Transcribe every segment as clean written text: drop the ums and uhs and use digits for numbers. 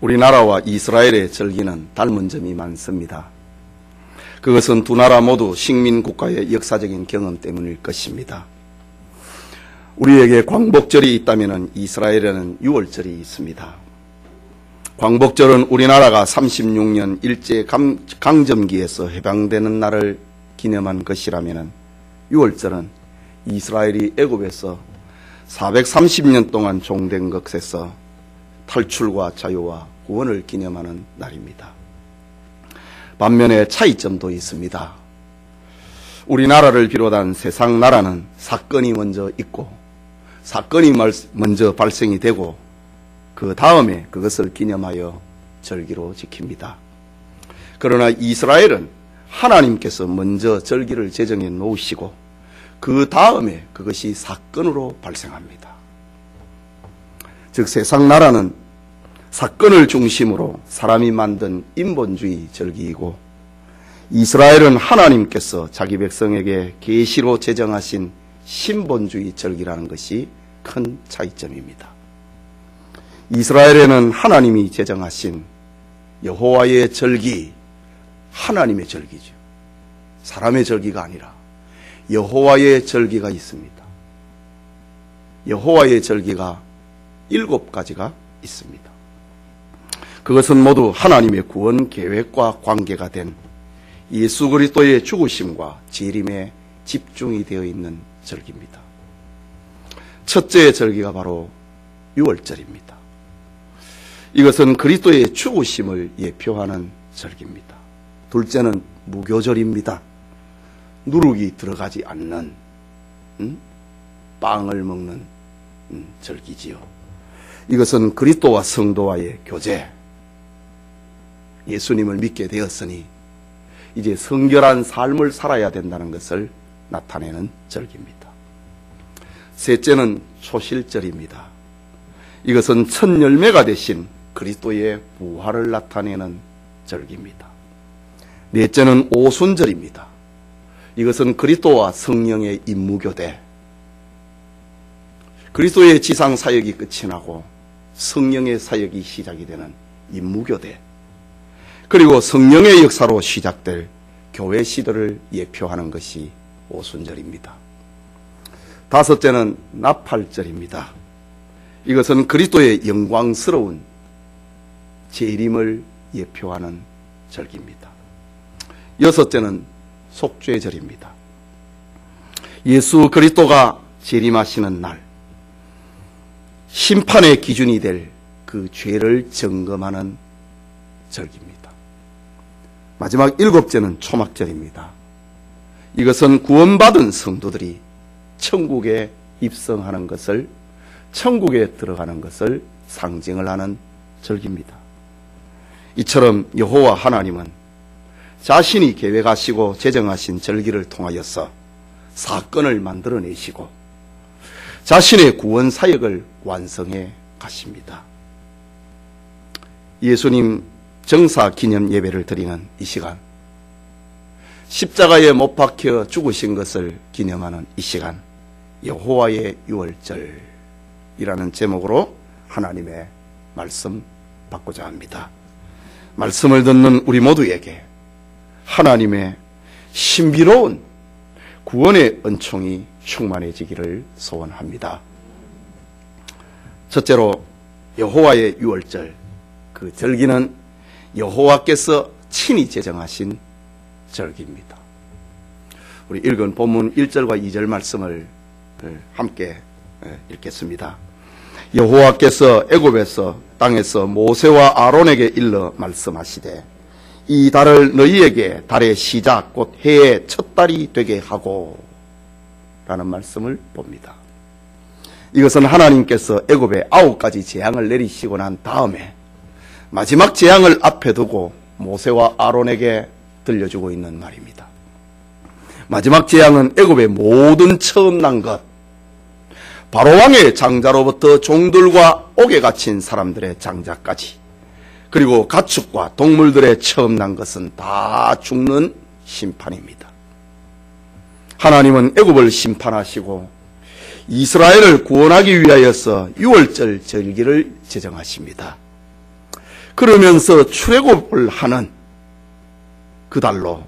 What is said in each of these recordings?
우리나라와 이스라엘의 절기는 닮은 점이 많습니다. 그것은 두 나라 모두 식민국가의 역사적인 경험 때문일 것입니다. 우리에게 광복절이 있다면 이스라엘에는 유월절이 있습니다. 광복절은 우리나라가 36년 일제강점기에서 해방되는 날을 기념한 것이라면 유월절은 이스라엘이 애굽에서 430년 동안 종된 것에서 탈출과 자유와 구원을 기념하는 날입니다. 반면에 차이점도 있습니다. 우리나라를 비롯한 세상 나라는 사건이 먼저 있고 사건이 먼저 발생이 되고 그 다음에 그것을 기념하여 절기로 지킵니다. 그러나 이스라엘은 하나님께서 먼저 절기를 제정해 놓으시고 그 다음에 그것이 사건으로 발생합니다. 즉 세상 나라는 사건을 중심으로 사람이 만든 인본주의 절기이고 이스라엘은 하나님께서 자기 백성에게 계시로 제정하신 신본주의 절기라는 것이 큰 차이점입니다. 이스라엘에는 하나님이 제정하신 여호와의 절기, 하나님의 절기죠. 사람의 절기가 아니라 여호와의 절기가 있습니다. 여호와의 절기가 7가지가 있습니다. 그것은 모두 하나님의 구원 계획과 관계가 된 예수 그리스도의 죽으심과 재림에 집중이 되어 있는 절기입니다. 첫째 절기가 바로 유월절입니다. 이것은 그리스도의 죽으심을 예표하는 절기입니다. 둘째는 무교절입니다. 누룩이 들어가지 않는 빵을 먹는 절기지요. 이것은 그리스도와 성도와의 교제, 예수님을 믿게 되었으니 이제 성결한 삶을 살아야 된다는 것을 나타내는 절기입니다. 셋째는 초실절입니다. 이것은 첫 열매가 되신 그리스도의 부활을 나타내는 절기입니다. 넷째는 오순절입니다. 이것은 그리스도와 성령의 임무교대, 그리스도의 지상 사역이 끝이 나고 성령의 사역이 시작이 되는 임무교대, 그리고 성령의 역사로 시작될 교회 시대를 예표하는 것이 오순절입니다. 다섯째는 나팔절입니다. 이것은 그리스도의 영광스러운 재림을 예표하는 절기입니다. 여섯째는 속죄절입니다. 예수 그리스도가 재림하시는 날, 심판의 기준이 될 그 죄를 점검하는 절기입니다. 마지막 7째는 초막절입니다. 이것은 구원받은 성도들이 천국에 입성하는 것을, 천국에 들어가는 것을 상징을 하는 절기입니다. 이처럼 여호와 하나님은 자신이 계획하시고 제정하신 절기를 통하여서 사건을 만들어내시고 자신의 구원 사역을 완성해 가십니다. 예수님 정사 기념 예배를 드리는 이 시간, 십자가에 못 박혀 죽으신 것을 기념하는 이 시간, 여호와의 유월절이라는 제목으로 하나님의 말씀 받고자 합니다. 말씀을 듣는 우리 모두에게 하나님의 신비로운 구원의 은총이 충만해지기를 소원합니다. 첫째로 여호와의 유월절, 그 절기는 여호와께서 친히 제정하신 절기입니다. 우리 읽은 본문 1절과 2절 말씀을 함께 읽겠습니다. 여호와께서 애굽에서 땅에서 모세와 아론에게 일러 말씀하시되 이 달을 너희에게 달의 시작 곧 해의 첫 달이 되게 하고 라는 말씀을 봅니다. 이것은 하나님께서 애굽에 9가지 재앙을 내리시고 난 다음에 마지막 재앙을 앞에 두고 모세와 아론에게 들려주고 있는 말입니다. 마지막 재앙은 애굽의 모든 처음 난 것, 바로왕의 장자로부터 종들과 옥에 갇힌 사람들의 장자까지, 그리고 가축과 동물들의 처음 난 것은 다 죽는 심판입니다. 하나님은 애굽을 심판하시고 이스라엘을 구원하기 위하여서 유월절 절기를 제정하십니다. 그러면서 출애굽을 하는 그 달로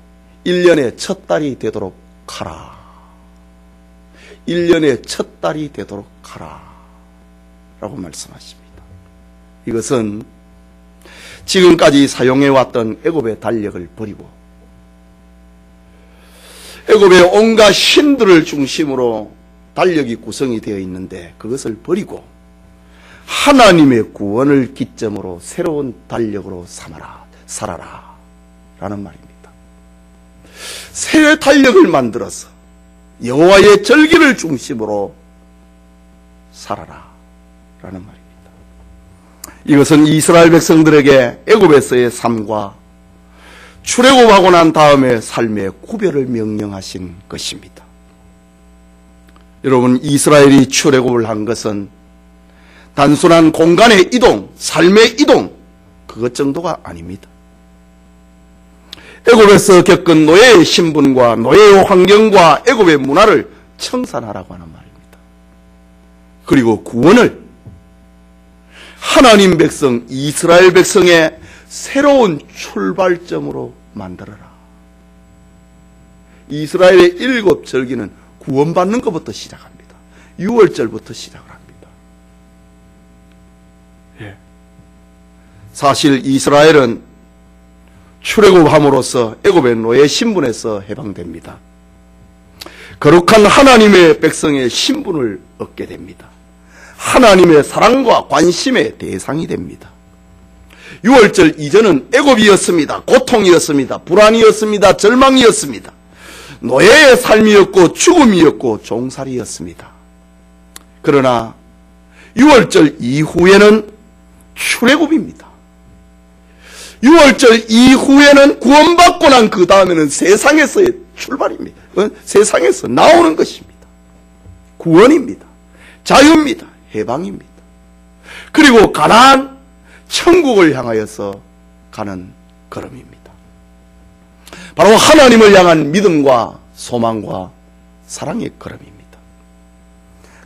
1년의 첫 달이 되도록 하라. 1년의 첫 달이 되도록 하라. 라고 말씀하십니다. 이것은 지금까지 사용해왔던 애굽의 달력을 버리고 애굽의 온갖 신들을 중심으로 달력이 구성이 되어 있는데 그것을 버리고 하나님의 구원을 기점으로 새로운 달력으로 살아라 라는 말입니다. 새 달력을 만들어서 여호와의 절기를 중심으로 살아라 라는 말입니다. 이것은 이스라엘 백성들에게 애굽에서의 삶과 출애굽하고 난 다음에 삶의 구별을 명령하신 것입니다. 여러분, 이스라엘이 출애굽을 한 것은 단순한 공간의 이동, 삶의 이동, 그것 정도가 아닙니다. 애굽에서 겪은 노예의 신분과 노예의 환경과 애굽의 문화를 청산하라고 하는 말입니다. 그리고 구원을 하나님 백성, 이스라엘 백성의 새로운 출발점으로 만들어라. 이스라엘의 7 절기는 구원받는 것부터 시작합니다. 6월절부터 시작을 합니다. 사실 이스라엘은 출애굽함으로써 애굽의 노예 신분에서 해방됩니다. 거룩한 하나님의 백성의 신분을 얻게 됩니다. 하나님의 사랑과 관심의 대상이 됩니다. 6월절 이전은 애굽이었습니다. 고통이었습니다. 불안이었습니다. 절망이었습니다. 노예의 삶이었고 죽음이었고 종살이였습니다. 그러나 6월절 이후에는 출애굽입니다. 6월절 이후에는 구원받고 난 그 다음에는 세상에서의 출발입니다. 세상에서 나오는 것입니다. 구원입니다. 자유입니다. 해방입니다. 그리고 가나안 천국을 향하여서 가는 걸음입니다. 바로 하나님을 향한 믿음과 소망과 사랑의 걸음입니다.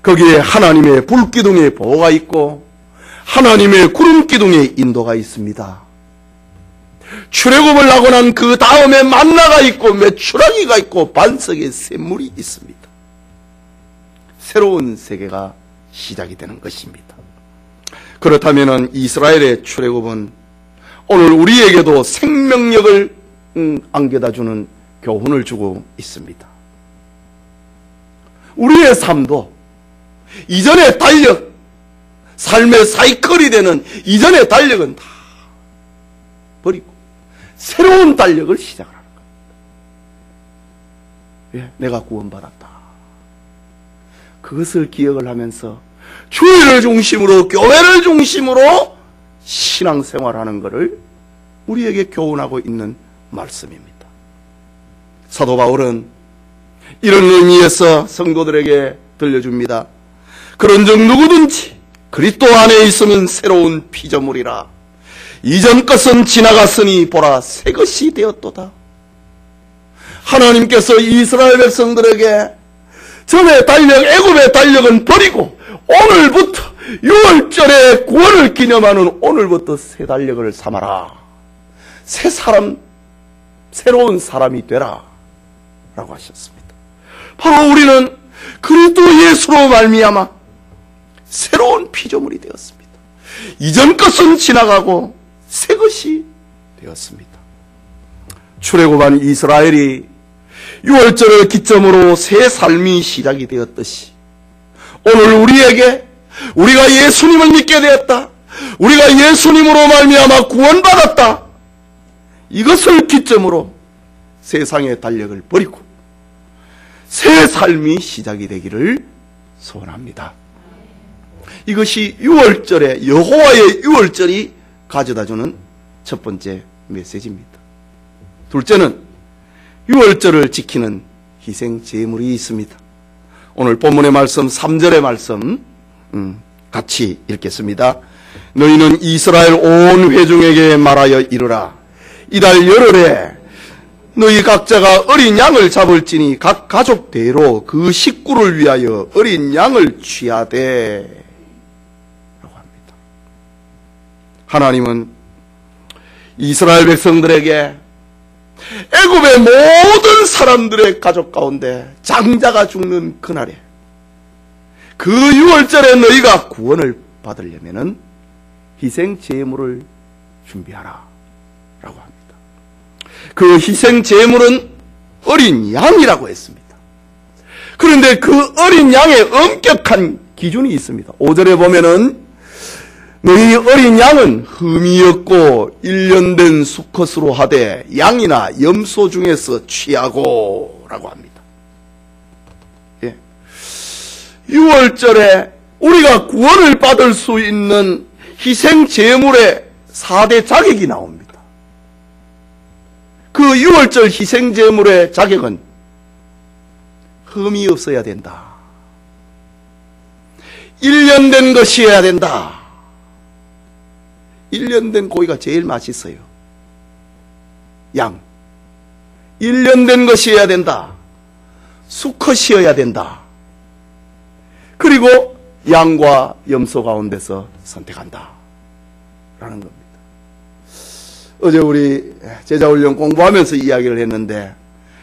거기에 하나님의 불기둥의 보호가 있고 하나님의 구름기둥의 인도가 있습니다. 출애굽을 하고 난 그 다음에 만나가 있고 메추라기가 있고 반석의 샘물이 있습니다. 새로운 세계가 시작이 되는 것입니다. 그렇다면 이스라엘의 출애굽은 오늘 우리에게도 생명력을 안겨다주는 교훈을 주고 있습니다. 우리의 삶도 이전의 달력, 삶의 사이클이 되는 이전의 달력은 다 버리고 새로운 달력을 시작하는 겁니다. 내가 구원받았다. 그것을 기억을 하면서 주일을 중심으로 교회를 중심으로 신앙생활하는 것을 우리에게 교훈하고 있는 말씀입니다. 사도 바울은 이런 의미에서 성도들에게 들려줍니다. 그런즉 누구든지 그리스도 안에 있으면 새로운 피조물이라. 이전 것은 지나갔으니 보라 새 것이 되었도다. 하나님께서 이스라엘 백성들에게 전의 달력, 애굽의 달력은 버리고 오늘부터 6월절에 구원을 기념하는 오늘부터 새 달력을 삼아라. 새 사람, 새로운 사람이 되라 라고 하셨습니다. 바로 우리는 그리스도 예수로 말미암아 새로운 피조물이 되었습니다. 이전 것은 지나가고 새 것이 되었습니다. 출애굽한 이스라엘이 6월절을 기점으로 새 삶이 시작이 되었듯이 오늘 우리에게 우리가 예수님을 믿게 되었다. 우리가 예수님으로 말미암아 구원받았다. 이것을 기점으로 세상의 달력을 버리고 새 삶이 시작이 되기를 소원합니다. 이것이 6월절에 여호와의 6월절이 가져다주는 첫 번째 메시지입니다. 둘째는 6월절을 지키는 희생 제물이 있습니다. 오늘 본문의 말씀 3절의 말씀 같이 읽겠습니다. 너희는 이스라엘 온 회중에게 말하여 이르라. 이달 열흘에 너희 각자가 어린 양을 잡을지니 각 가족대로 그 식구를 위하여 어린 양을 취하되 라고 합니다. 하나님은 이스라엘 백성들에게 애굽의 모든 사람들의 가족 가운데 장자가 죽는 그날에 그 유월절에 너희가 구원을 받으려면은 희생 제물을 준비하라 라고 합니다. 그 희생 제물은 어린 양이라고 했습니다. 그런데 그 어린 양에 엄격한 기준이 있습니다. 5절에 보면은 너희 어린 양은 흠이 없고 1년 된 수컷으로 하되 양이나 염소 중에서 취하고 라고 합니다. 예. 6월절에 우리가 구원을 받을 수 있는 희생 제물의 4대 자격이 나옵니다. 그 6월절 희생 제물의 자격은 흠이 없어야 된다. 1년 된 것이어야 된다. 1년 된 고기가 제일 맛있어요. 양. 1년 된 것이어야 된다. 수컷이어야 된다. 그리고 양과 염소 가운데서 선택한다. 라는 겁니다. 어제 우리 제자훈련 공부하면서 이야기를 했는데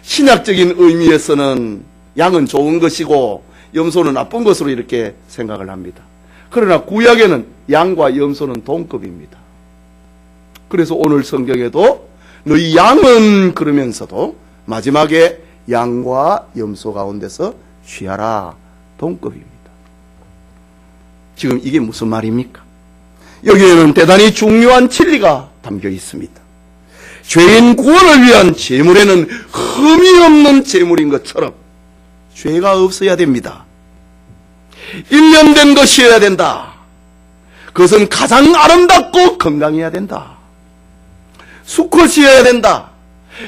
신약적인 의미에서는 양은 좋은 것이고 염소는 나쁜 것으로 이렇게 생각을 합니다. 그러나 구약에는 양과 염소는 동급입니다. 그래서 오늘 성경에도 너희 양은 그러면서도 마지막에 양과 염소 가운데서 취하라 동급입니다. 지금 이게 무슨 말입니까? 여기에는 대단히 중요한 진리가 담겨 있습니다. 죄인 구원을 위한 제물에는 흠이 없는 제물인 것처럼 죄가 없어야 됩니다. 1년 된 것이어야 된다. 그것은 가장 아름답고 건강해야 된다. 수컷이어야 된다.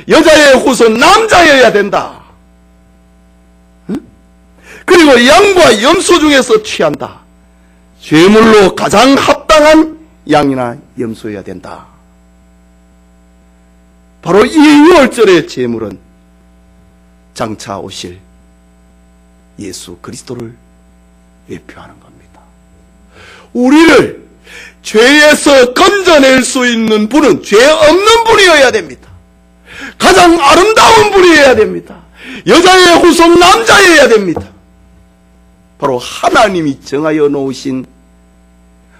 여자의 후손 남자여야 된다. 그리고 양과 염소 중에서 취한다. 제물로 가장 합당한 양이나 염소여야 된다. 바로 이 6월절의 제물은 장차 오실 예수 그리스도를 예표하는 겁니다. 우리를 죄에서 건져낼 수 있는 분은 죄 없는 분이어야 됩니다. 가장 아름다운 분이어야 됩니다. 여자의 후손 남자여야 됩니다. 바로 하나님이 정하여 놓으신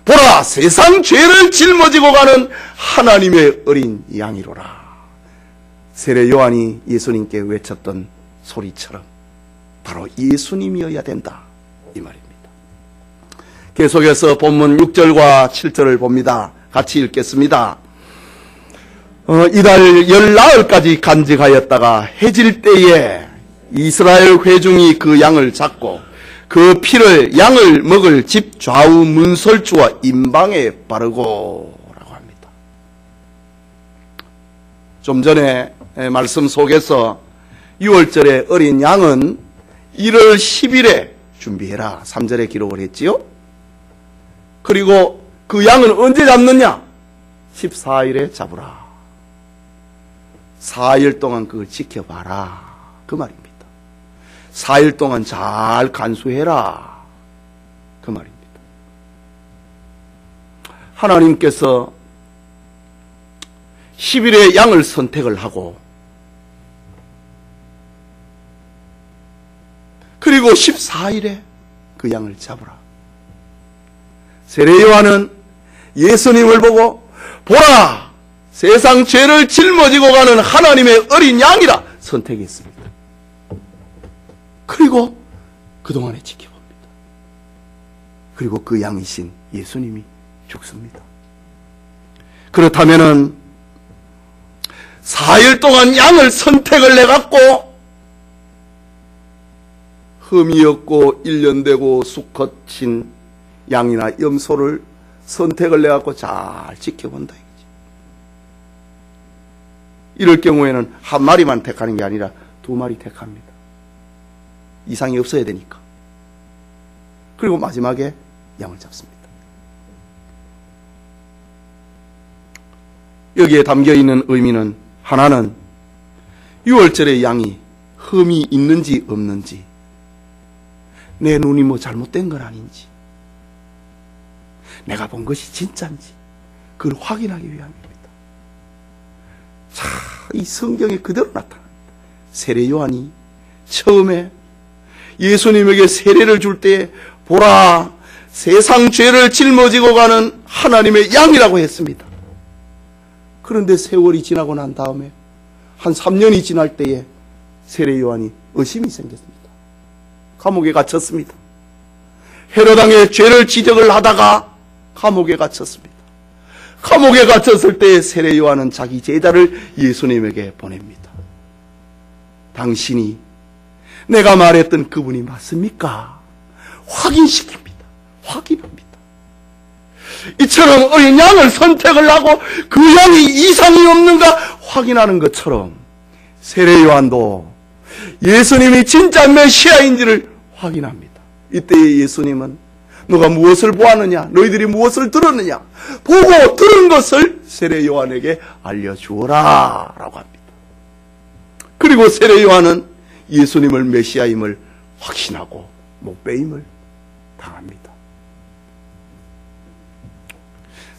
보라 세상 죄를 짊어지고 가는 하나님의 어린 양이로라. 세례 요한이 예수님께 외쳤던 소리처럼 바로 예수님이어야 된다 이 말입니다. 계속해서 본문 6절과 7절을 봅니다. 같이 읽겠습니다. 이달 열나흘까지 간직하였다가 해질 때에 이스라엘 회중이 그 양을 잡고 그 피를 양을 먹을 집 좌우 문설주와 임방에 바르고 라고 합니다. 좀 전에 말씀 속에서 6월절의 어린 양은 1월 10일에 준비해라 3절에 기록을 했지요. 그리고 그 양은 언제 잡느냐? 14일에 잡으라. 4일 동안 그걸 지켜봐라 그 말입니다. 4일 동안 잘 간수해라 그 말입니다. 하나님께서 10일에 양을 선택을 하고 그리고 14일에 그 양을 잡으라. 세례 요한은 예수님을 보고 보라 세상 죄를 짊어지고 가는 하나님의 어린 양이라 선택했습니다. 그리고 그동안에 지켜봅니다. 그리고 그 양이신 예수님이 죽습니다. 그렇다면은 4일 동안 양을 선택을 해갖고 흠이 없고 1년 되고 수컷인 양이나 염소를 선택을 해갖고 잘 지켜본다 이거지. 이럴 경우에는 한 마리만 택하는 게 아니라 2마리 택합니다. 이상이 없어야 되니까. 그리고 마지막에 양을 잡습니다. 여기에 담겨있는 의미는 하나는 6월절의 양이 흠이 있는지 없는지 내 눈이 뭐 잘못된 건 아닌지 내가 본 것이 진짜인지 그걸 확인하기 위함입니다. 이 성경에 그대로 나타납니다. 세례 요한이 처음에 예수님에게 세례를 줄 때에 보라, 세상 죄를 짊어지고 가는 하나님의 양이라고 했습니다. 그런데 세월이 지나고 난 다음에 한 3년이 지날 때에 세례 요한이 의심이 생겼습니다. 감옥에 갇혔습니다. 헤로당의 죄를 지적을 하다가 감옥에 갇혔습니다. 감옥에 갇혔을 때 세례 요한은 자기 제자를 예수님에게 보냅니다. 당신이 내가 말했던 그분이 맞습니까? 확인시킵니다. 확인합니다. 이처럼 어린 양을 선택을 하고 그 양이 이상이 없는가 확인하는 것처럼 세례 요한도 예수님이 진짜 메시아인지를 확인합니다. 이때 예수님은 너가 무엇을 보았느냐? 너희들이 무엇을 들었느냐? 보고 들은 것을 세례 요한에게 알려주어라 라고 합니다. 그리고 세례 요한은 예수님을 메시아임을 확신하고 목배임을 당합니다.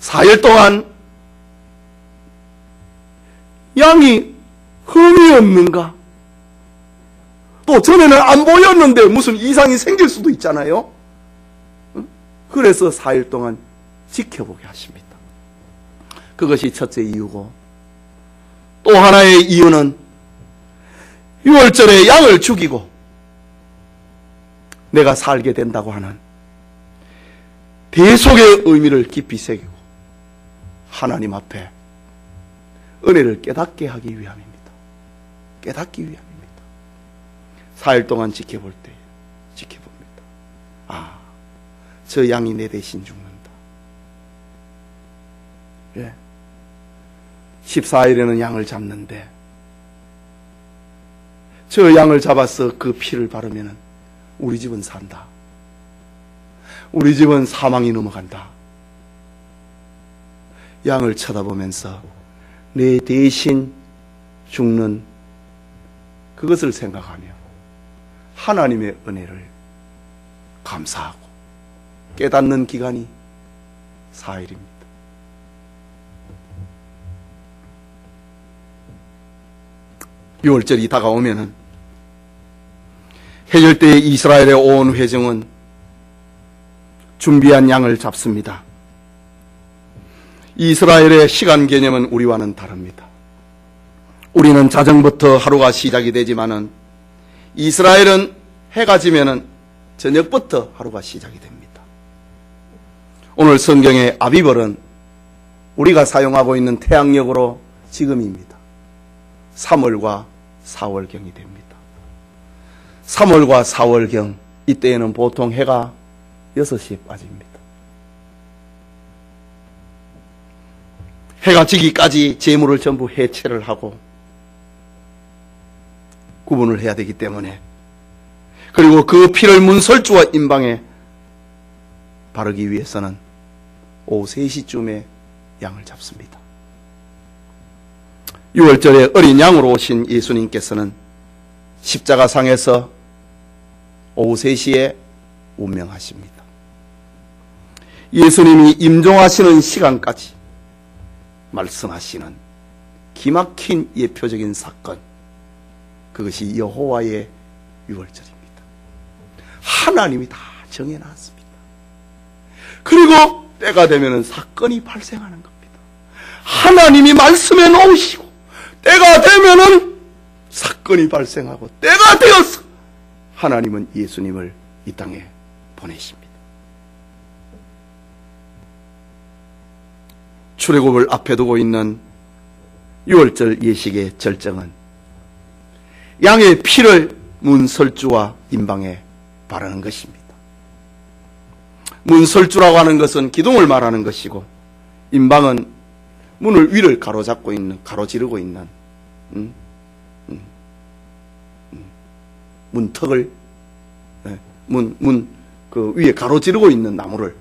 4일 동안 양이 흠이 없는가? 또 전에는 안 보였는데 무슨 이상이 생길 수도 있잖아요. 그래서 4일 동안 지켜보게 하십니다. 그것이 첫째 이유고, 또 하나의 이유는 6월절에 양을 죽이고 내가 살게 된다고 하는 대속의 의미를 깊이 새기고 하나님 앞에 은혜를 깨닫게 하기 위함입니다. 깨닫기 위함입니다. 4일 동안 지켜볼 때 지켜봅니다. 아, 저 양이 내 대신 죽는다. 예. 14일에는 양을 잡는데 저 양을 잡아서 그 피를 바르면 우리 집은 산다. 우리 집은 사망이 넘어간다. 양을 쳐다보면서 내 대신 죽는 그것을 생각하며 하나님의 은혜를 감사하고 깨닫는 기간이 4일입니다. 유월절이 다가오면은 해질 때 이스라엘의 온 회중은 준비한 양을 잡습니다. 이스라엘의 시간 개념은 우리와는 다릅니다. 우리는 자정부터 하루가 시작이 되지만은 이스라엘은 해가 지면은 저녁부터 하루가 시작이 됩니다. 오늘 성경의 아비벌은 우리가 사용하고 있는 태양력으로 지금입니다. 3월과 4월경이 됩니다. 3월과 4월경, 이때에는 보통 해가 6시에 빠집니다. 해가 지기까지 재물을 전부 해체를 하고 구분을 해야 되기 때문에, 그리고 그 피를 문설주와 임방에 바르기 위해서는 오후 3시쯤에 양을 잡습니다. 6월절에 어린 양으로 오신 예수님께서는 십자가상에서 오후 3시에 운명하십니다. 예수님이 임종하시는 시간까지 말씀하시는 기막힌 예표적인 사건, 그것이 여호와의 6월절입니다. 하나님이 다 정해놨습니다. 그리고 때가 되면 사건이 발생하는 겁니다. 하나님이 말씀해 놓으시고 때가 되면은 사건이 발생하고, 때가 되어서 하나님은 예수님을 이 땅에 보내십니다. 출애굽을 앞에 두고 있는 6월절 예식의 절정은 양의 피를 문설주와 임방에 바르는 것입니다. 문설주라고 하는 것은 기둥을 말하는 것이고, 임방은 문을 위를 가로잡고 있는, 가로지르고 있는 문턱을, 그 위에 가로지르고 있는 나무를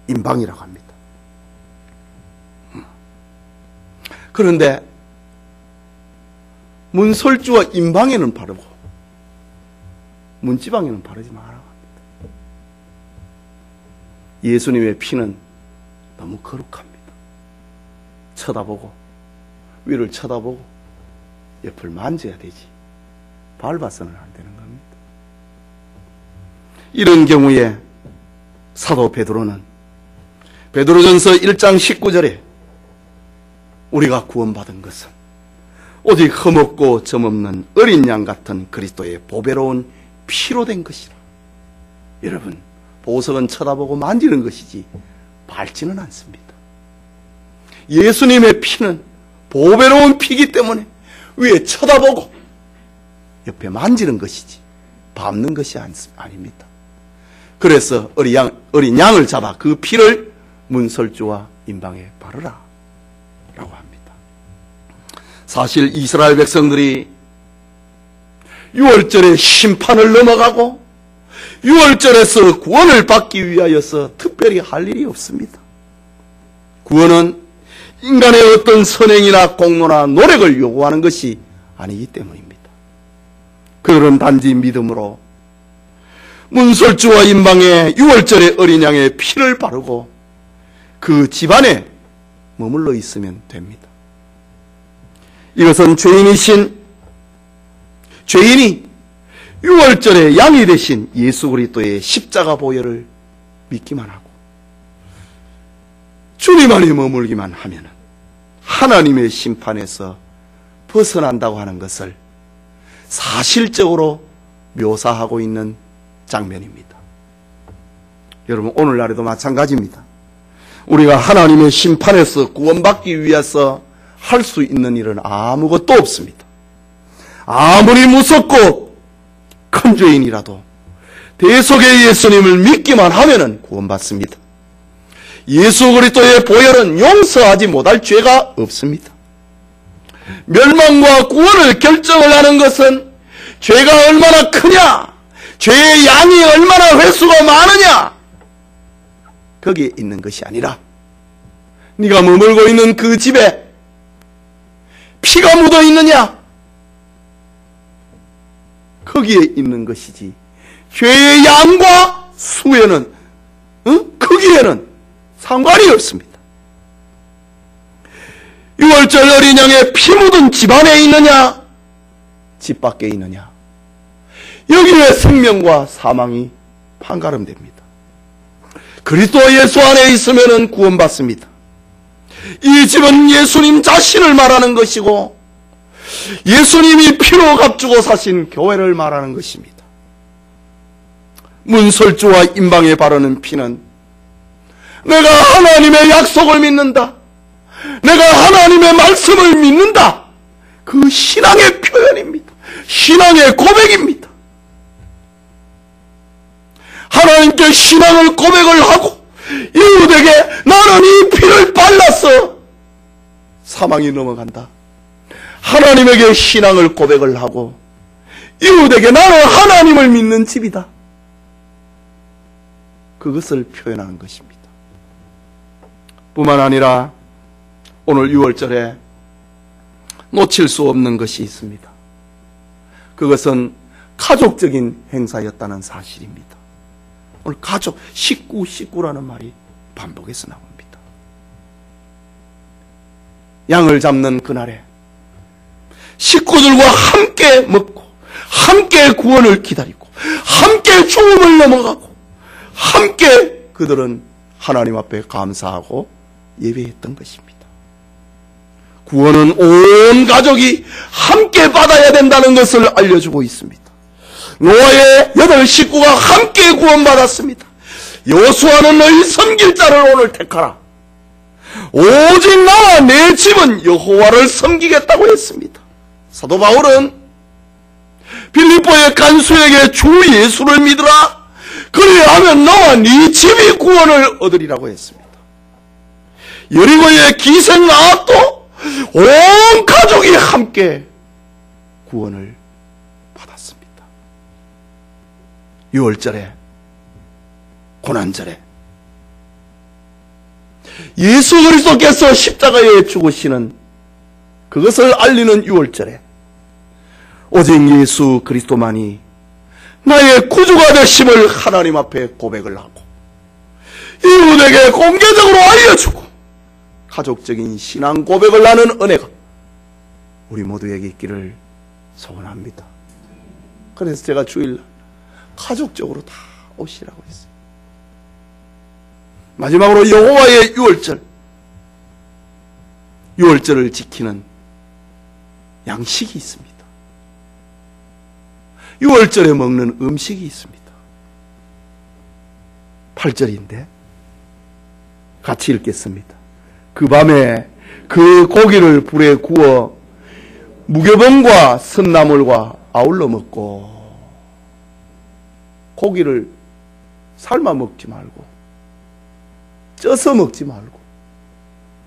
임방이라고 합니다. 그런데 문설주와 임방에는 바르고 문지방에는 바르지 마라 합니다. 예수님의 피는 너무 거룩합니다. 쳐다보고, 위를 쳐다보고 옆을 만져야 되지 밟아서는 안 되는 겁니다. 이런 경우에 사도 베드로는 베드로전서 1장 19절에 우리가 구원받은 것은 오직 흠없고 점없는 어린 양 같은 그리스도의 보배로운 피로 된 것이라. 여러분, 보석은 쳐다보고 만지는 것이지 밟지는 않습니다. 예수님의 피는 보배로운 피이기 때문에 위에 쳐다보고 옆에 만지는 것이지 밟는 것이 아닙니다. 그래서 어린 양을 잡아 그 피를 문설주와 임방에 바르라 라고 합니다. 사실 이스라엘 백성들이 6월절에 심판을 넘어가고 6월절에서 구원을 받기 위하여서 특별히 할 일이 없습니다. 구원은 인간의 어떤 선행이나 공로나 노력을 요구하는 것이 아니기 때문입니다. 그들은 단지 믿음으로 문설주와 임방에 6월절에 어린 양의 피를 바르고 그 집안에 머물러 있으면 됩니다. 이것은 죄인이 6월절에 양이 되신 예수 그리스도의 십자가 보혈을 믿기만 하고 주님 안에 머물기만 하면 하나님의 심판에서 벗어난다고 하는 것을 사실적으로 묘사하고 있는 장면입니다. 여러분, 오늘날에도 마찬가지입니다. 우리가 하나님의 심판에서 구원받기 위해서 할 수 있는 일은 아무것도 없습니다. 아무리 무섭고 큰 죄인이라도 대속의 예수님을 믿기만 하면 구원받습니다. 예수 그리스도의 보혈은 용서하지 못할 죄가 없습니다. 멸망과 구원을 결정을 하는 것은 죄가 얼마나 크냐, 죄의 양이 얼마나 횟수가 많으냐, 거기에 있는 것이 아니라 네가 머물고 있는 그 집에 피가 묻어 있느냐, 거기에 있는 것이지 죄의 양과 수에는 크기에는 상관이 없습니다. 6월절 어린 양의 피 묻은 집 안에 있느냐, 집 밖에 있느냐, 여기에 생명과 사망이 판가름됩니다. 그리스도 예수 안에 있으면 구원받습니다. 이 집은 예수님 자신을 말하는 것이고 예수님이 피로 값주고 사신 교회를 말하는 것입니다. 문설주와 임방에 바르는 피는 내가 하나님의 약속을 믿는다, 내가 하나님의 말씀을 믿는다, 그 신앙의 표현입니다. 신앙의 고백입니다. 하나님께 신앙을 고백을 하고 이웃에게 나는 이 피를 발라서 사망이 넘어간다, 하나님에게 신앙을 고백을 하고 이웃에게 나는 하나님을 믿는 집이다, 그것을 표현하는 것입니다. 뿐만 아니라 오늘 6월절에 놓칠 수 없는 것이 있습니다. 그것은 가족적인 행사였다는 사실입니다. 오늘 가족, 식구라는 말이 반복해서 나옵니다. 양을 잡는 그날에 식구들과 함께 먹고 함께 구원을 기다리고 함께 죽음을 넘어가고 함께 그들은 하나님 앞에 감사하고 예배했던 것입니다. 구원은 온 가족이 함께 받아야 된다는 것을 알려주고 있습니다. 노아의 8 식구가 함께 구원받았습니다. 여호수아는 너희 섬길 자를 오늘 택하라, 오직 나와 내 집은 여호와를 섬기겠다고 했습니다. 사도 바울은 빌립보의 간수에게 주 예수를 믿으라, 그리하면 너와 네 집이 구원을 얻으리라고 했습니다. 여리고의 기생 나앗도 온 가족이 함께 구원을 받았습니다. 6월절에, 고난절에 예수 그리스도께서 십자가에 죽으시는 그것을 알리는 6월절에 오직 예수 그리스도만이 나의 구주가 되심을 하나님 앞에 고백을 하고 이웃에게 공개적으로 알려주고 가족적인 신앙 고백을 하는 은혜가 우리 모두에게 있기를 소원합니다. 그래서 제가 주일날 가족적으로 다 오시라고 했어요. 마지막으로 여호와의 유월절을 지키는 양식이 있습니다. 유월절에 먹는 음식이 있습니다. 8절인데 같이 읽겠습니다. 그 밤에 그 고기를 불에 구워 무교병과 선나물과 아울러 먹고, 고기를 삶아 먹지 말고 쪄서 먹지 말고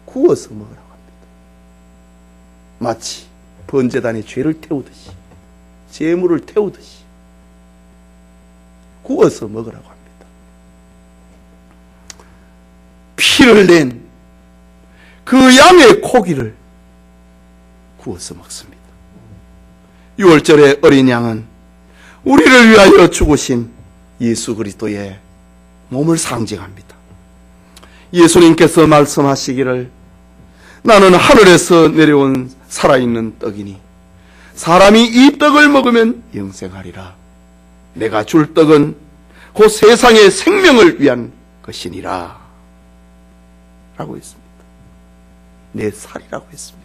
구워서 먹으라고 합니다. 마치 번제단에 죄를 태우듯이, 제물을 태우듯이 구워서 먹으라고 합니다. 피를 낸 그 양의 고기를 구워서 먹습니다. 유월절의 어린 양은 우리를 위하여 죽으신 예수 그리스도의 몸을 상징합니다. 예수님께서 말씀하시기를 나는 하늘에서 내려온 살아있는 떡이니 사람이 이 떡을 먹으면 영생하리라. 내가 줄 떡은 곧 세상의 생명을 위한 것이니라 라고 했습니다. 내 살이라고 했습니다.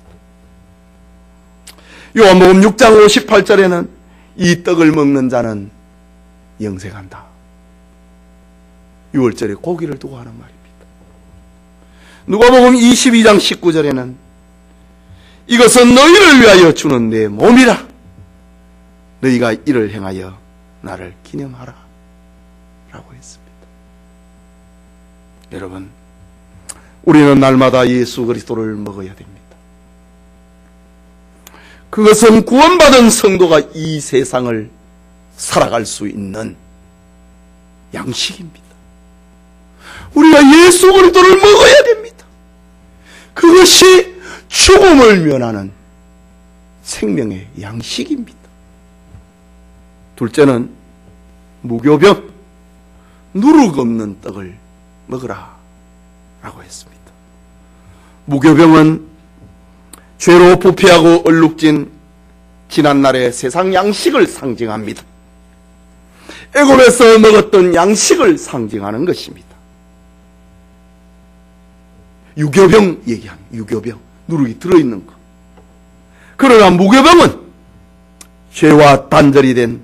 요한복음 6장 58절에는 이 떡을 먹는 자는 영생한다. 유월절에 고기를 두고 하는 말입니다. 누가복음 22장 19절에는 이것은 너희를 위하여 주는 내 몸이라. 너희가 이를 행하여 나를 기념하라 라고 했습니다. 여러분, 우리는 날마다 예수 그리스도를 먹어야 됩니다. 그것은 구원받은 성도가 이 세상을 살아갈 수 있는 양식입니다. 우리가 예수 그리스도를 먹어야 됩니다. 그것이 죽음을 면하는 생명의 양식입니다. 둘째는 무교병, 누룩 없는 떡을 먹으라 라고 했습니다. 무교병은 죄로 부패하고 얼룩진 지난날의 세상 양식을 상징합니다. 애굽에서 먹었던 양식을 상징하는 것입니다. 유교병 얘기합니다. 유교병, 누룩이 들어있는 것. 그러나 무교병은 죄와 단절이 된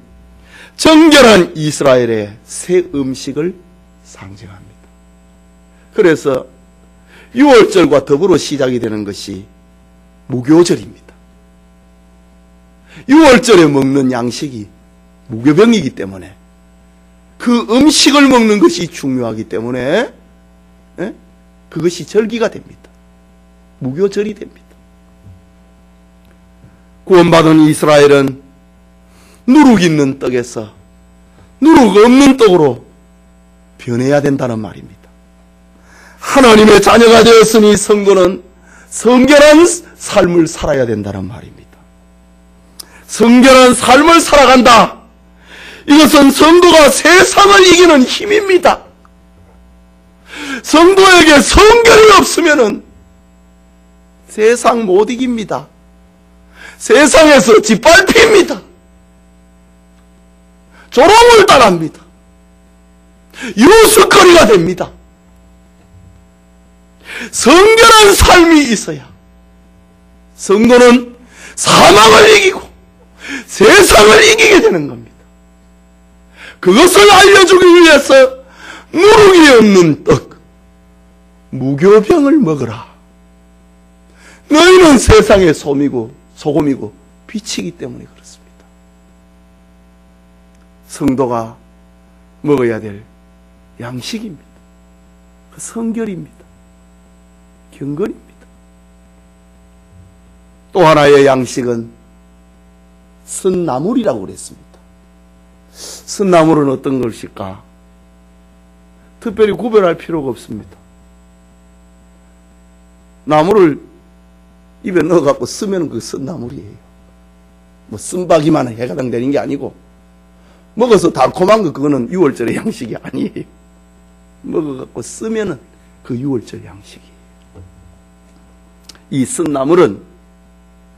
정결한 이스라엘의 새 음식을 상징합니다. 그래서 유월절과 더불어 시작이 되는 것이 무교절입니다. 유월절에 먹는 양식이 무교병이기 때문에 그 음식을 먹는 것이 중요하기 때문에 그것이 절기가 됩니다. 무교절이 됩니다. 구원받은 이스라엘은 누룩 있는 떡에서 누룩 없는 떡으로 변해야 된다는 말입니다. 하나님의 자녀가 되었으니 성도는 성결한 삶을 살아야 된다는 말입니다. 성결한 삶을 살아간다. 이것은 성도가 세상을 이기는 힘입니다. 성도에게 성결이 없으면 세상 못 이깁니다. 세상에서 짓밟힙니다. 조롱을 당합니다. 유스거리가 됩니다. 성결한 삶이 있어야 성도는 사망을 이기고 세상을 이기게 되는 겁니다. 그것을 알려주기 위해서 누룩이 없는 떡, 무교병을 먹으라. 너희는 세상의 소금이고 빛이기 때문에 그렇습니다. 성도가 먹어야 될 양식입니다. 성결입니다. 경건입니다. 또 하나의 양식은 쓴나물이라고 그랬습니다. 쓴나물은 어떤 것일까? 특별히 구별할 필요가 없습니다. 나물을 입에 넣어갖고 쓰면 그 쓴나물이에요. 뭐 쓴바기만 해당되는 게 아니고, 먹어서 달콤한 거 그거는 유월절의 양식이 아니에요. 먹어갖고 쓰면은 그 유월절 양식이에요. 이 쓴나물은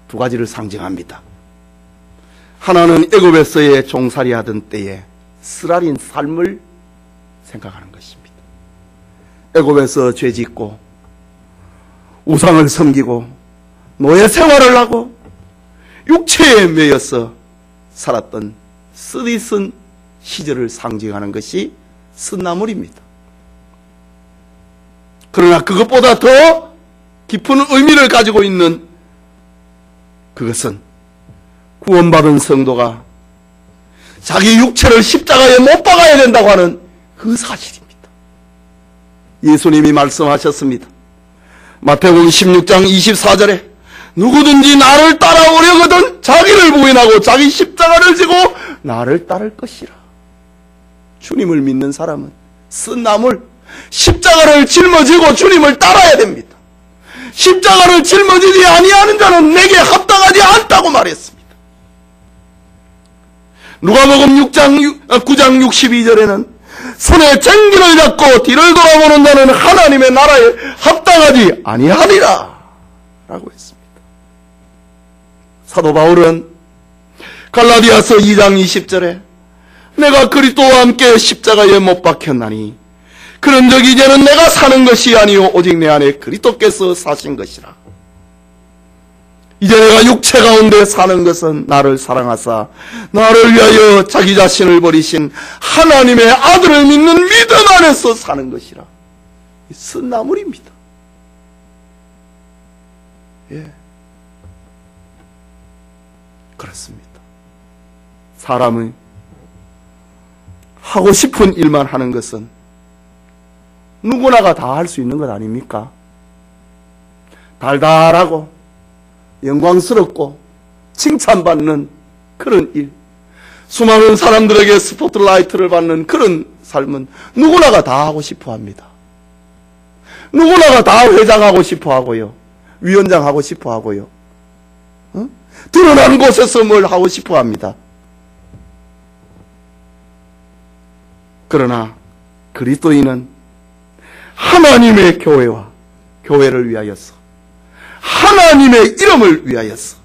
두 가지를 상징합니다. 하나는 애굽에서의 종살이 하던 때에 쓰라린 삶을 생각하는 것입니다. 애굽에서 죄짓고 우상을 섬기고 노예 생활을 하고 육체에 매여서 살았던 쓰디쓴 시절을 상징하는 것이 쓴나물입니다. 그러나 그것보다 더 깊은 의미를 가지고 있는 그것은 구원받은 성도가 자기 육체를 십자가에 못 박아야 된다고 하는 그 사실입니다. 예수님이 말씀하셨습니다. 마태복음 16장 24절에 누구든지 나를 따라오려거든 자기를 부인하고 자기 십자가를 지고 나를 따를 것이라. 주님을 믿는 사람은 쓴 나물, 십자가를 짊어지고 주님을 따라야 됩니다. 십자가를 짊어지지 아니하는 자는 내게 합당하지 않다고 말했습니다. 누가복음 9장 62절에는 손에 쟁기를 잡고 뒤를 돌아보는 자는 하나님의 나라에 합당하지 아니하리라 라고 했습니다. 사도 바울은 갈라디아서 2장 20절에 내가 그리스도와 함께 십자가에 못 박혔나니 그런즉 이제는 내가 사는 것이 아니요 오직 내 안에 그리스도께서 사신 것이라. 이제 내가 육체 가운데 사는 것은 나를 사랑하사 나를 위하여 자기 자신을 버리신 하나님의 아들을 믿는 믿음 안에서 사는 것이라. 쓴 나물입니다. 예, 그렇습니다. 사람은 하고 싶은 일만 하는 것은 누구나가 다 할 수 있는 것 아닙니까? 달달하고 영광스럽고 칭찬받는 그런 일, 수많은 사람들에게 스포트라이트를 받는 그런 삶은 누구나가 다 하고 싶어 합니다. 누구나가 다 회장하고 싶어 하고요, 위원장 하고 싶어 하고요, 드러나는 곳에서 뭘 하고 싶어 합니다. 그러나 그리스도인은 하나님의 교회와 교회를 위하여서 하나님의 이름을 위하여서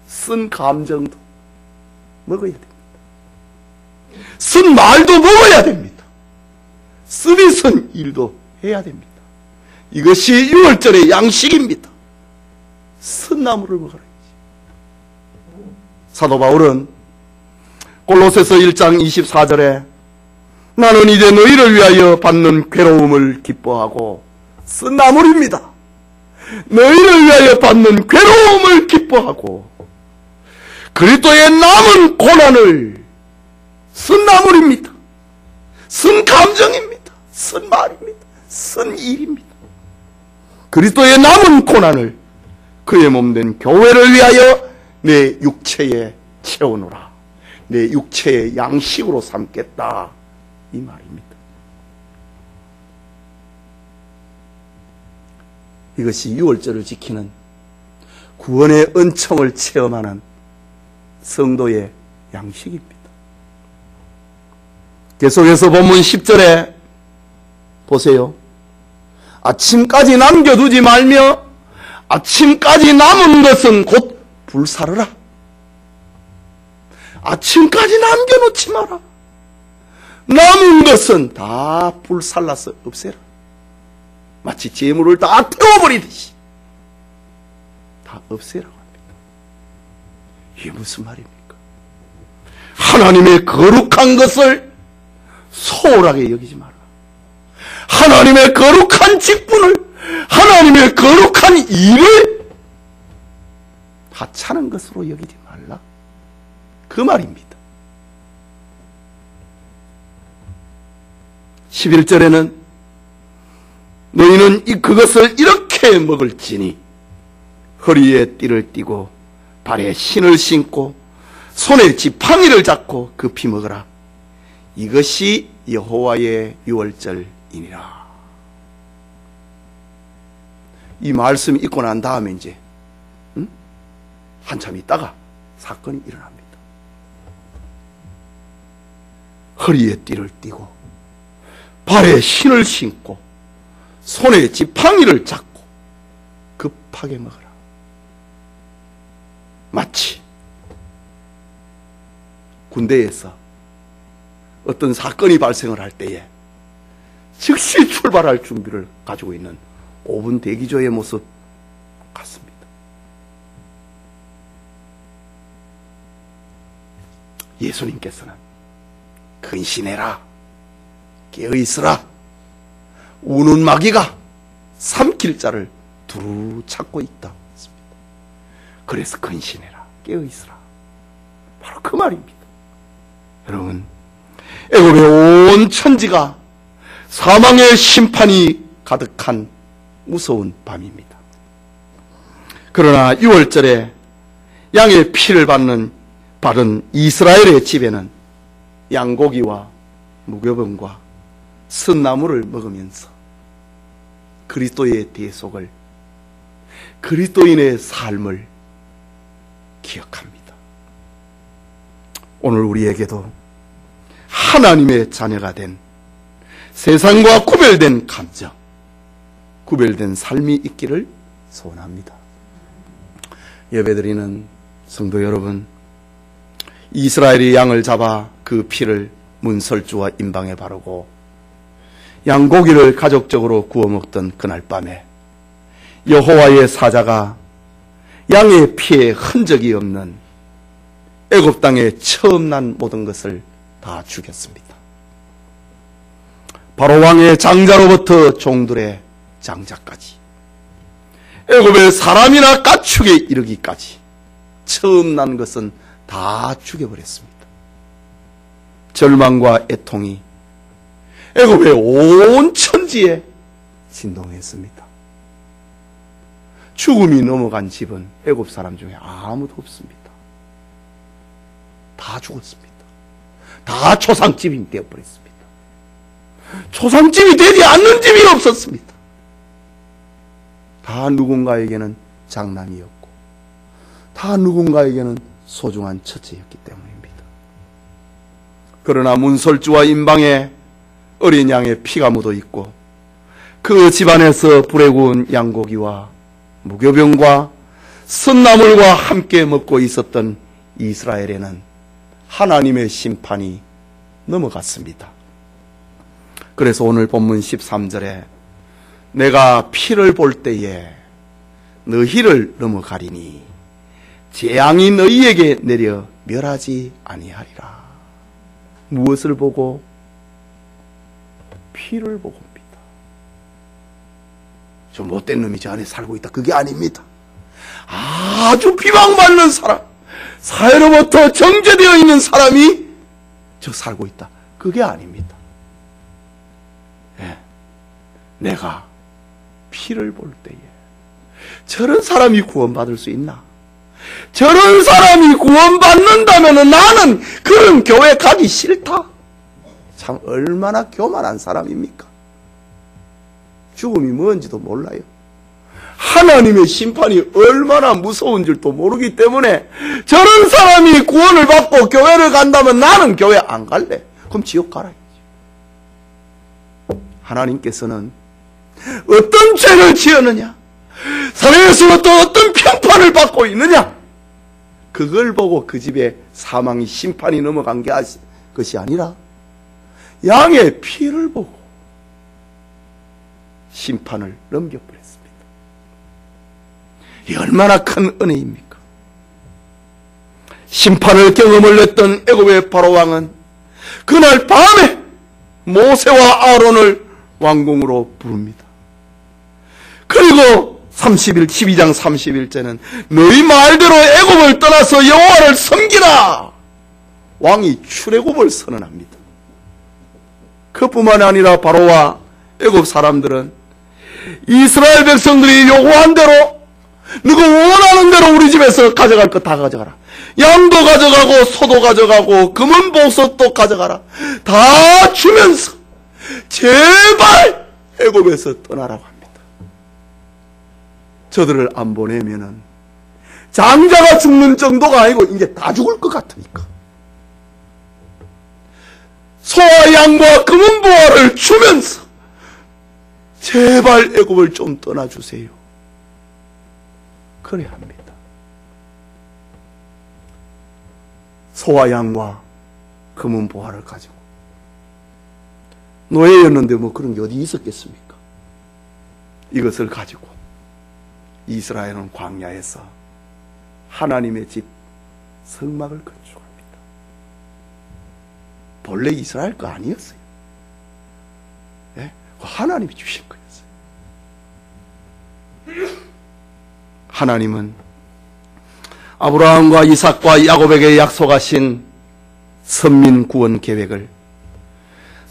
쓴 감정도 먹어야 됩니다. 쓴 말도 먹어야 됩니다. 쓰디쓴 일도 해야 됩니다. 이것이 유월절의 양식입니다. 쓴 나물을 먹어야지. 사도 바울은 골로새서 1장 24절에 나는 이제 너희를 위하여 받는 괴로움을 기뻐하고, 쓴 나물입니다. 너희를 위하여 받는 괴로움을 기뻐하고 그리스도의 남은 고난을, 쓴 나물입니다. 쓴 감정입니다. 쓴 말입니다. 쓴 일입니다. 그리스도의 남은 고난을 그의 몸된 교회를 위하여 내 육체에 채우노라. 내 육체의 양식으로 삼겠다. 이 말입니다. 이것이 유월절을 지키는 구원의 은총을 체험하는 성도의 양식입니다. 계속해서 본문 10절에 보세요. 아침까지 남겨두지 말며 아침까지 남은 것은 곧 불사르라. 아침까지 남겨놓지 마라. 남은 것은 다 불살라서 없애라. 마치 재물을 다 태워버리듯이 다 없애라고 합니다. 이게 무슨 말입니까? 하나님의 거룩한 것을 소홀하게 여기지 마라. 하나님의 거룩한 직분을, 하나님의 거룩한 일을 하찮은 것으로 여기지 말라. 그 말입니다. 11절에는 너희는 그것을 이렇게 먹을지니 허리에 띠를 띠고 발에 신을 신고 손에 지팡이를 잡고 급히 먹으라. 이것이 여호와의 유월절이니라. 이 말씀 읽고 난 다음에 이제 한참 있다가 사건이 일어납니다. 허리에 띠를 띠고 발에 신을 신고 손에 지팡이를 잡고 급하게 먹으라. 마치 군대에서 어떤 사건이 발생을 할 때에 즉시 출발할 준비를 가지고 있는 5분 대기조의 모습 같습니다. 예수님께서는 근신해라, 깨어있으라, 우는 마귀가 삼킬 자를 두루 찾고 있다. 그래서 근신해라, 깨어있으라, 바로 그 말입니다. 여러분, 애굽의 온 천지가 사망의 심판이 가득한 무서운 밤입니다. 그러나 6월절에 양의 피를 바른 이스라엘의 집에는 양고기와 무교병과 쓴나물을 먹으면서 그리스도의 대속을, 그리스도인의 삶을 기억합니다. 오늘 우리에게도 하나님의 자녀가 된 세상과 구별된 감정, 구별된 삶이 있기를 소원합니다. 예배드리는 성도 여러분, 이스라엘이 양을 잡아 그 피를 문설주와 임방에 바르고 양고기를 가족적으로 구워 먹던 그날 밤에 여호와의 사자가 양의 피에 흔적이 없는 애굽 땅에 처음 난 모든 것을 다 죽였습니다. 바로 왕의 장자로부터 종들의 장자까지, 애굽의 사람이나 가축에 이르기까지 처음 난 것은 다 죽여버렸습니다. 절망과 애통이 애굽의 온 천지에 진동했습니다. 죽음이 넘어간 집은 애굽 사람 중에 아무도 없습니다. 다 죽었습니다. 다 초상집이 되어버렸습니다. 초상집이 되지 않는 집이 없었습니다. 다 누군가에게는 장남이었고, 다 누군가에게는 소중한 처제였기 때문입니다. 그러나 문설주와 임방에 어린 양의 피가 묻어 있고, 그 집안에서 불에 구운 양고기와 무교병과 쓴나물과 함께 먹고 있었던 이스라엘에는 하나님의 심판이 넘어갔습니다. 그래서 오늘 본문 13절에 내가 피를 볼 때에 너희를 넘어가리니 재앙이 너희에게 내려 멸하지 아니하리라. 무엇을 보고? 피를 보고입니다. 저 못된 놈이 저 안에 살고 있다, 그게 아닙니다. 아주 비방받는 사람, 사회로부터 정죄되어 있는 사람이 저 살고 있다, 그게 아닙니다. 예. 내가 피를 볼 때에 저런 사람이 구원받을 수 있나? 저런 사람이 구원받는다면 나는 그런 교회 가기 싫다. 참 얼마나 교만한 사람입니까? 죽음이 뭔지도 몰라요. 하나님의 심판이 얼마나 무서운 줄도 모르기 때문에 저런 사람이 구원을 받고 교회를 간다면 나는 교회 안 갈래. 그럼 지옥 가라. 하나님께서는 어떤 죄를 지었느냐, 사회에서부터 어떤 평판을 받고 있느냐, 그걸 보고 그 집에 사망이, 심판이 넘어간 것이 아니라 양의 피를 보고 심판을 넘겨버렸습니다. 이 얼마나 큰 은혜입니까? 심판을 경험을 했던 애굽의 바로왕은 그날 밤에 모세와 아론을 왕궁으로 부릅니다. 그리고 12장 31절은 너희 말대로 애굽을 떠나서 여호와를 섬기라. 왕이 출애굽을 선언합니다. 그뿐만 아니라 바로와 애굽 사람들은 이스라엘 백성들이 요구한 대로, 누구 원하는 대로 우리 집에서 가져갈 것 다 가져가라, 양도 가져가고 소도 가져가고 금은 보석도 가져가라, 다 주면서 제발 애굽에서 떠나라고 합니다. 저들을 안 보내면은 장자가 죽는 정도가 아니고 이제 다 죽을 것 같으니까 소와 양과 금은 보화를 주면서 제발 애굽을 좀 떠나주세요. 그래야 합니다. 소와 양과 금은 보화를 가지고 노예였는데 뭐 그런 게 어디 있었겠습니까? 이것을 가지고 이스라엘은 광야에서 하나님의 집 성막을 건축합니다. 본래 이스라엘 거 아니었어요. 예? 하나님이 주신 거였어요. 하나님은 아브라함과 이삭과 야곱에게 약속하신 선민 구원 계획을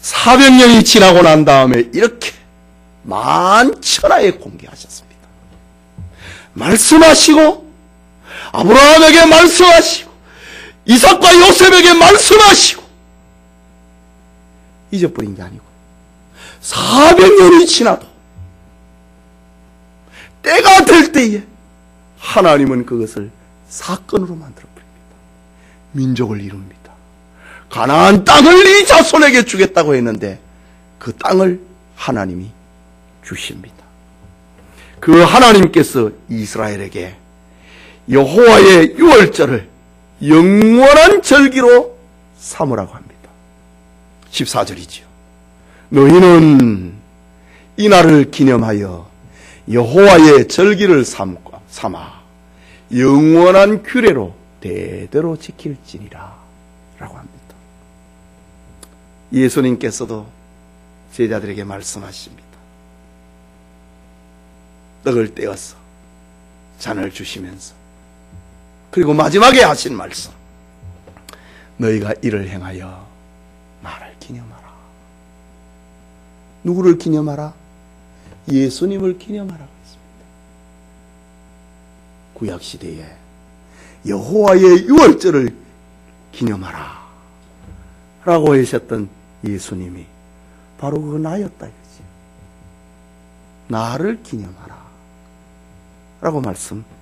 400년이 지나고 난 다음에 이렇게 만천하에 공개하셨습니다. 말씀하시고 아브라함에게 말씀하시고 이삭과 요셉에게 말씀하시고 잊어버린 게 아니고 400년이 지나도 때가 될 때에 하나님은 그것을 사건으로 만들어버립니다. 민족을 이룹니다. 가나안 땅을 네 자손에게 주겠다고 했는데 그 땅을 하나님이 주십니다. 그 하나님께서 이스라엘에게 여호와의 유월절을 영원한 절기로 삼으라고 합니다. 14절이지요. 너희는 이 날을 기념하여 여호와의 절기를 삼아 영원한 규례로 대대로 지킬지니라 라고 합니다. 예수님께서도 제자들에게 말씀하십니다. 떡을 떼어서 잔을 주시면서 그리고 마지막에 하신 말씀, 너희가 이를 행하여 나를 기념하라. 누구를 기념하라? 예수님을 기념하라고 했습니다. 구약시대에 여호와의 유월절을 기념하라 라고 하셨던 예수님이 바로 그 나였다 이거지. 나를 기념하라 라고 말씀하십니다.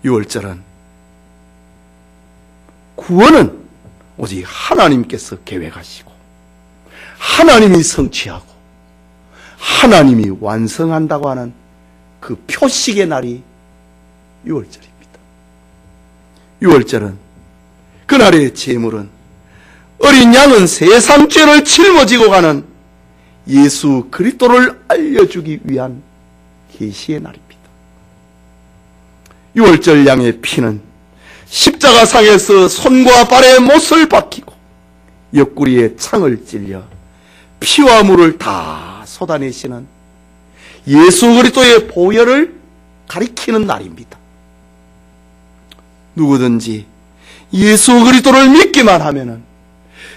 유월절은 구원은 오직 하나님께서 계획하시고 하나님이 성취하고 하나님이 완성한다고 하는 그 표식의 날이 유월절입니다. 유월절은 그날의 제물은 어린 양은 세상 죄를 짊어지고 가는 예수 그리스도를 알려주기 위한 계시의 날입니다. 유월절 양의 피는 십자가상에서 손과 발에 못을 박히고 옆구리에 창을 찔려 피와 물을 다 쏟아내시는 예수 그리스도의 보혈을 가리키는 날입니다. 누구든지 예수 그리스도를 믿기만 하면은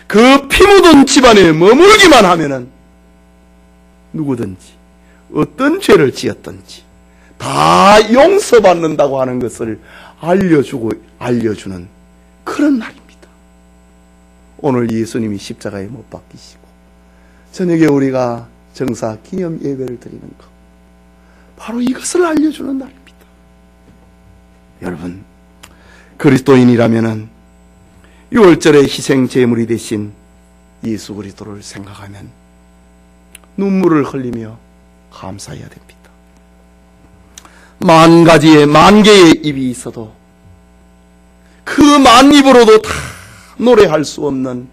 그 피 묻은 집안에 머물기만 하면은 누구든지 어떤 죄를 지었든지 다 용서받는다고 하는 것을 알려주는 그런 날입니다. 오늘 예수님이 십자가에 못 박히시고 저녁에 우리가 정사 기념 예배를 드리는 것, 바로 이것을 알려주는 날입니다. 여러분, 그리스도인이라면은 유월절의 희생 제물이 되신 예수 그리스도를 생각하면 눈물을 흘리며 감사해야 됩니다. 만 개의 입이 있어도 그 만 입으로도 다 노래할 수 없는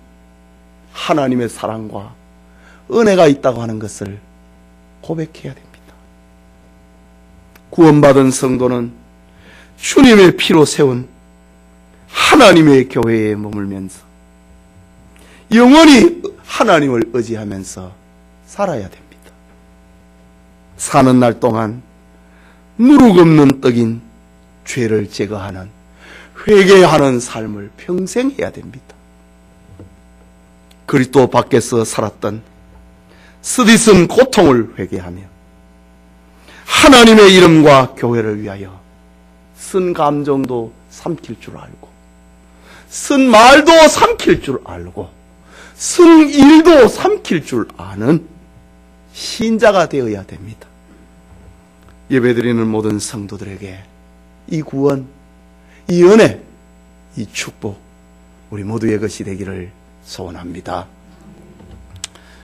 하나님의 사랑과 은혜가 있다고 하는 것을 고백해야 됩니다. 구원받은 성도는 주님의 피로 세운 하나님의 교회에 머물면서 영원히 하나님을 의지하면서 살아야 됩니다. 사는 날 동안 누룩 없는 떡인 죄를 제거하는 회개하는 삶을 평생 해야 됩니다. 그리스도 밖에서 살았던 쓰디쓴 고통을 회개하며 하나님의 이름과 교회를 위하여 쓴 감정도 삼킬 줄 알고 쓴 말도 삼킬 줄 알고 쓴 일도 삼킬 줄 아는 신자가 되어야 됩니다. 예배드리는 모든 성도들에게 이 구원, 이 은혜, 이 축복 우리 모두의 것이 되기를 소원합니다.